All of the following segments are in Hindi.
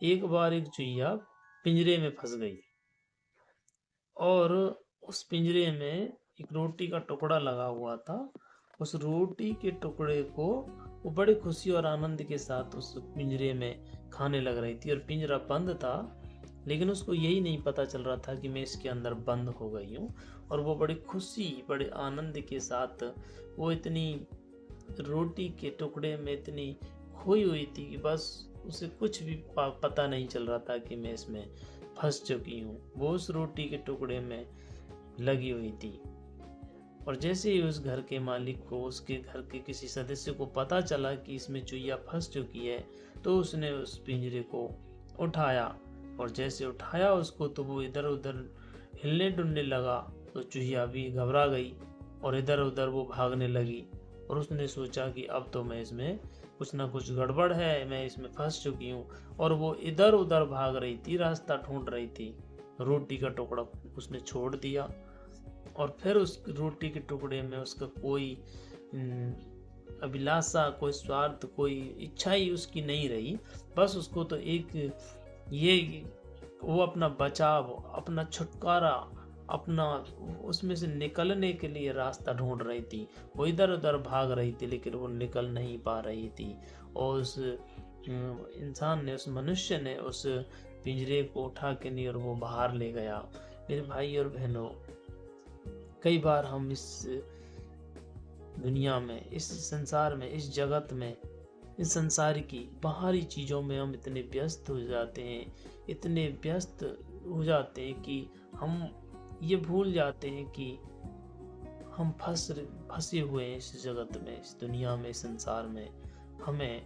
एक बार एक चुईया पिंजरे में फंस गई और उस पिंजरे में एक रोटी का टुकड़ा लगा हुआ था। उस रोटी के टुकड़े को वो बड़ी खुशी और आनंद के साथ उस पिंजरे में खाने लग रही थी और पिंजरा बंद था, लेकिन उसको यही नहीं पता चल रहा था कि मैं इसके अंदर बंद हो गई हूँ। और वो बड़ी खुशी, बड़े आनंद के साथ वो इतनी रोटी के टुकड़े में इतनी खोई हुई थी कि बस उसे कुछ भी पता नहीं चल रहा था कि मैं इसमें फंस चुकी हूँ। वो उस रोटी के टुकड़े में लगी हुई थी और जैसे ही उस घर के मालिक को, उसके घर के किसी सदस्य को पता चला कि इसमें चुईया फंस चुकी है, तो उसने उस पिंजरे को उठाया और जैसे उठाया उसको तो वो इधर उधर हिलने डुलने लगा। तो चुईया भी घबरा गई और इधर उधर वो भागने लगी और उसने सोचा कि अब तो मैं इसमें कुछ ना कुछ गड़बड़ है, मैं इसमें फंस चुकी हूँ। और वो इधर उधर भाग रही थी, रास्ता ढूंढ रही थी। रोटी का टुकड़ा उसने छोड़ दिया और फिर उस रोटी के टुकड़े में उसका कोई अभिलाषा, कोई स्वार्थ, कोई इच्छा ही उसकी नहीं रही। बस उसको तो एक ये वो अपना बचाव, अपना छुटकारा, अपना उसमें से निकलने के लिए रास्ता ढूंढ रही थी। वो इधर उधर भाग रही थी लेकिन वो निकल नहीं पा रही थी। और उस इंसान ने, उस मनुष्य ने उस पिंजरे को उठा के नहीं और वो बाहर ले गया। मेरे भाई और बहनों, कई बार हम इस दुनिया में, इस संसार में, इस जगत में, इस संसार की बाहरी चीज़ों में हम इतने व्यस्त हो जाते हैं, इतने व्यस्त हो जाते हैं कि हम ये भूल जाते हैं कि हम फंसे हुए हैं इस जगत में, इस दुनिया में, इस संसार में। हमें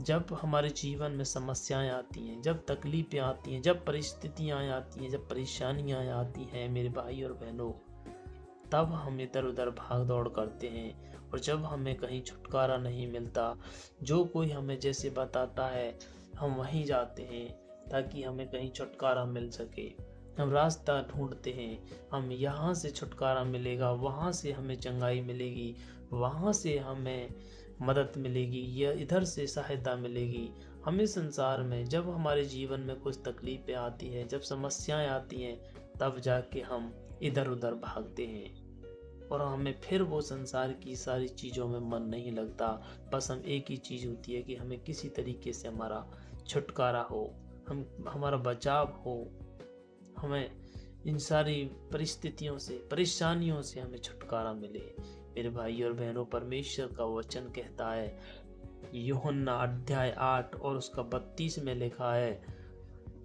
जब हमारे जीवन में समस्याएं आती हैं, जब तकलीफें आती हैं, जब परिस्थितियां आती हैं, जब परेशानियां आती हैं मेरे भाई और बहनों, तब हम इधर उधर भाग दौड़ करते हैं। और जब हमें कहीं छुटकारा नहीं मिलता, जो कोई हमें जैसे बताता है हम वहीं जाते हैं ताकि हमें कहीं छुटकारा मिल सके। हम रास्ता ढूंढते हैं, हम यहाँ से छुटकारा मिलेगा, वहाँ से हमें चंगाई मिलेगी, वहाँ से हमें मदद मिलेगी या इधर से सहायता मिलेगी। हमें संसार में जब हमारे जीवन में कुछ तकलीफें आती हैं, जब समस्याएं आती हैं, तब जाके हम इधर उधर भागते हैं और हमें फिर वो संसार की सारी चीज़ों में मन नहीं लगता। बस हम एक ही चीज़ होती है कि हमें किसी तरीके से हमारा छुटकारा हो, हम हमारा बचाव हो, हमें इन सारी परिस्थितियों से, परेशानियों से हमें छुटकारा मिले। मेरे भाई और बहनों, परमेश्वर का वचन कहता है, यूहन्ना अध्याय 8 और उसका 32 में लिखा है,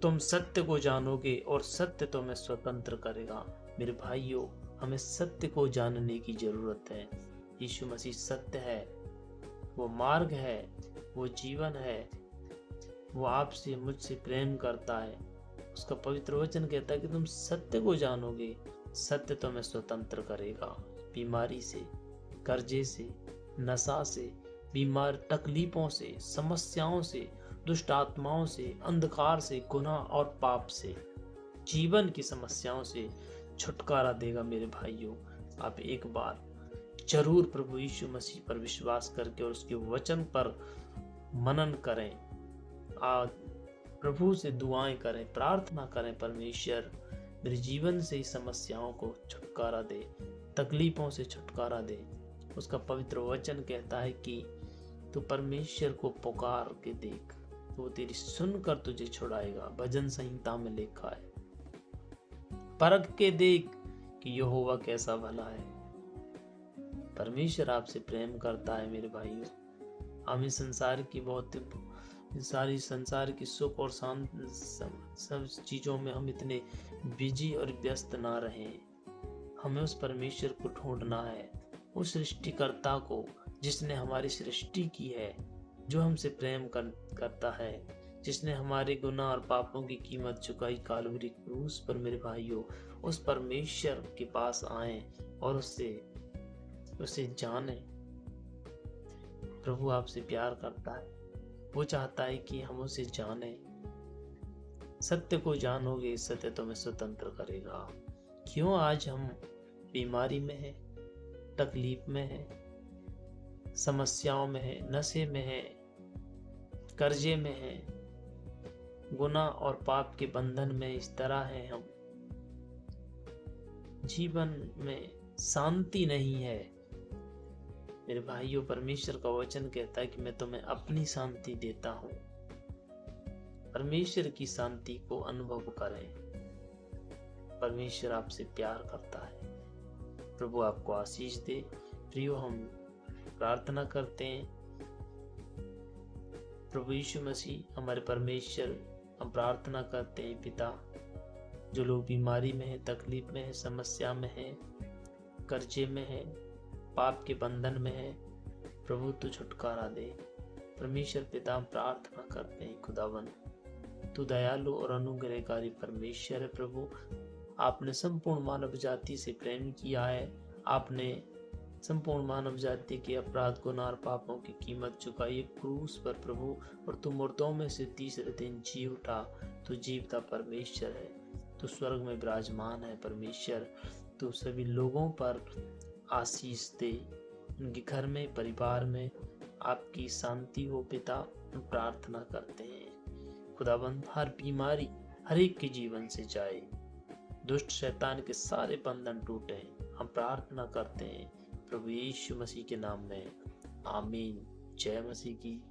तुम सत्य को जानोगे और सत्य तुम्हें स्वतंत्र करेगा। मेरे भाइयों, हमें सत्य को जानने की जरूरत है। यीशु मसीह सत्य है, वो मार्ग है, वो जीवन है, वो आपसे, मुझसे प्रेम करता है। उसका पवित्र वचन कहता है कि तुम सत्य को जानोगे, सत्य तुम्हें स्वतंत्र करेगा। बीमारी से, कर्जे से, नशा से, बीमार तकलीफों से, समस्याओं से, दुष्ट आत्माओं से, अंधकार से, गुनाह और पाप से, जीवन की समस्याओं से छुटकारा देगा। मेरे भाइयों, आप एक बार जरूर प्रभु यीशु मसीह पर विश्वास करके और उसके वचन पर मनन करें। आज प्रभु से दुआएं करें, प्रार्थना करें, परमेश्वर मेरे जीवन से इस समस्याओं को छुटकारा दे, तकलीफों से छुटकारा दे। उसका पवित्र वचन कहता है कि तू परमेश्वर को पुकार के देख, वो तेरी सुनकर तुझे छुड़ाएगा। भजन संहिता में लिखा है, परख के देख कि यहोवा कैसा भला है। परमेश्वर आपसे प्रेम करता है मेरे भाइयों। हम इस संसार की सारी संसार की सुख और सब चीजों में हम इतने बिजी और व्यस्त ना रहें। हमें उस परमेश्वर को ढूंढना है, उस सृष्टिकर्ता को जिसने हमारी सृष्टि की है, जो हमसे प्रेम करता है, जिसने हमारे गुनाह और पापों की कीमत चुकाई कालवरी क्रूस पर। मेरे भाइयों, उस परमेश्वर के पास आए और उसे जाने। प्रभु आपसे प्यार करता है, वो चाहता है कि हम उसे जाने। सत्य को जानोगे, सत्य तुम्हें स्वतंत्र करेगा। क्यों आज हम बीमारी में हैं, तकलीफ में हैं, समस्याओं में हैं, नशे में हैं, कर्जे में हैं, गुनाह और पाप के बंधन में इस तरह है हम। जीवन में शांति नहीं है मेरे भाइयों। परमेश्वर का वचन कहता है कि मैं तुम्हें अपनी शांति देता हूँ। परमेश्वर की शांति को अनुभव करें। परमेश्वर आपसे प्यार करता है। प्रभु आपको आशीष दे। प्रियो, हम प्रार्थना करते हैं। प्रभु यीशु मसीह हमारे परमेश्वर, हम प्रार्थना करते हैं पिता, जो लोग बीमारी में है, तकलीफ में है, समस्या में है, कर्जे में है, पाप के बंधन में है, प्रभु तू छुटकारा दे। परमेश्वर पिता, हम प्रार्थना करते हैं खुदावन, तू दयालु और अनुग्रहकारी परमेश्वर है। प्रभु, आपने संपूर्ण मानव जाति से प्रेम किया है। आपने संपूर्ण मानव जाति के अपराध, गुनाह और पापों की कीमत चुकाई क्रूस पर प्रभु, और तू मुर्दों में से तीसरे दिन जी उठा। तू जीवता परमेश्वर है। तू स्वर्ग में विराजमान है परमेश्वर। तू सभी लोगों पर आशीष दे। उनके घर में, परिवार में आपकी शांति हो पिता, हम प्रार्थना करते हैं। खुदाबंद, हर बीमारी हर एक के जीवन से जाए। दुष्ट शैतान के सारे बंधन टूटे। हम प्रार्थना करते हैं प्रभु यीशु मसीह के नाम में। आमीन। जय मसीह की।